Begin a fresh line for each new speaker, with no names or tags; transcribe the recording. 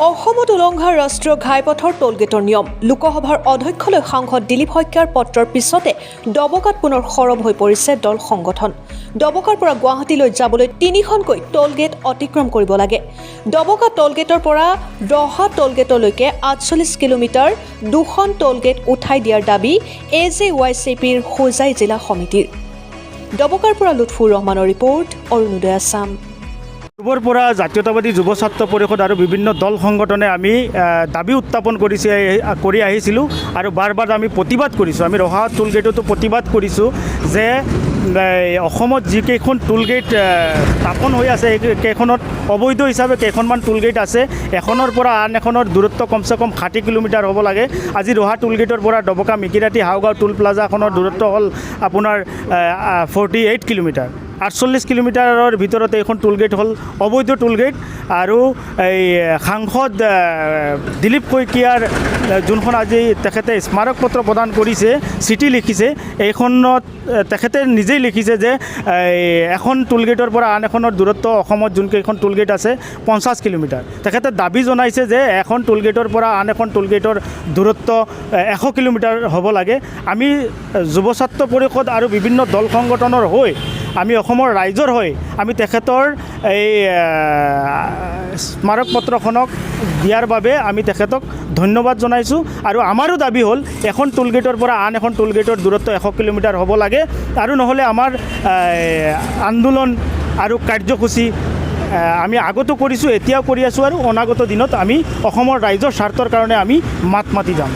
অসমত উলংঘা ৰাষ্ট্ৰীয় ঘাইপথৰ টোলগেটৰ নিয়ম লোকসভাৰ অধ্যক্ষলৈ সাংসদ দিলীপ শইকীয়াৰ পত্ৰৰ পিছতে ডবকাত পুনৰ সৰব হৈ পৰিছে দল সংগঠন। ডবকাৰ পৰা গুৱাহাটীলৈ যাবলৈ 3খনকৈ টোলগেট অতিক্ৰম কৰিব লাগে। ডবকা টোলগেটৰ পৰা ৰহা টোলগেটলৈকে 48 কিলোমিটাৰ 2খন টোলগেট উঠাই দিয়াৰ দাবী AJYCPৰ হোজাই জিলা সমিতিৰ। ডবকাৰ পৰা লুৎফুৰ ৰহমানৰ ৰিপৰ্ট, অৰুণোদয় আছাম।
পূৰ্বৰ পৰা জাতীয়তাবাদী যুৱ ছাত্ৰ পৰিষদ আৰু বিভিন্ন দল সংগঠনে আমি দাবী উত্থাপন কৰি আহিছিলোঁ আৰু বাৰ বাৰ আমি প্ৰতিবাদ কৰিছোঁ। আমি ৰহা টোলগেটতো প্ৰতিবাদ কৰিছোঁ যে অসমত যিকেইখন টোলগেট স্থাপন হৈ আছে সেইকেইখনত অবৈধ হিচাপে কেইখনমান টোলগেট আছে। এখনৰ পৰা আন এখনৰ দূৰত্ব কমচে কম 60 কিলোমিটাৰ হ'ব লাগে। আজি ৰহা টোলগেটৰ পৰা ডবকা মিকিৰাটি হাওগাঁও টোল প্লাজাখনৰ দূৰত্ব হ'ল আপোনাৰ 48 কিলোমিটাৰ। 48 কিলোমিটাৰৰ ভিতৰত এইখন টোলগেট হ'ল অবৈধ টোলগেট। আৰু এই সাংসদ দিলীপ শইকীয়াৰ যোনখন আজি তেখেতে স্মাৰক পত্ৰ প্ৰদান কৰিছে, চিঠি লিখিছে, এইখনত তেখেতে নিজেই লিখিছে যে এখন টোলগেটৰ পৰা আন এখনৰ দূৰত্ব অসমত যোনকেইখন টোলগেট আছে 50 কিলোমিটাৰ। তেখেতে দাবী জনাইছে যে এখন টোলগেটৰ পৰা আন এখন টোলগেটৰ দূৰত্ব 100 কিলোমিটাৰ হ'ব লাগে। আমি যুৱ ছাত্ৰ পৰিষদ আৰু বিভিন্ন দল সংগঠনৰ হৈ আমি অসমৰ ৰাইজৰ হৈ আমি তেখেতৰ এই স্মাৰক পত্ৰখনক দিয়াৰ বাবে আমি তেখেতক ধন্যবাদ জনাইছোঁ। আৰু আমাৰো দাবী হ'ল এখন টোলগেটৰ পৰা আন এখন টোলগেটৰ দূৰত্ব 100 কিলোমিটাৰ হ'ব লাগে। আৰু নহ'লে আমাৰ আন্দোলন আৰু কাৰ্যসূচী আমি আগতো কৰিছোঁ, এতিয়াও কৰি আছোঁ আৰু অনাগত দিনত আমি অসমৰ ৰাইজৰ স্বাৰ্থৰ কাৰণে আমি মাত মাতি যাম।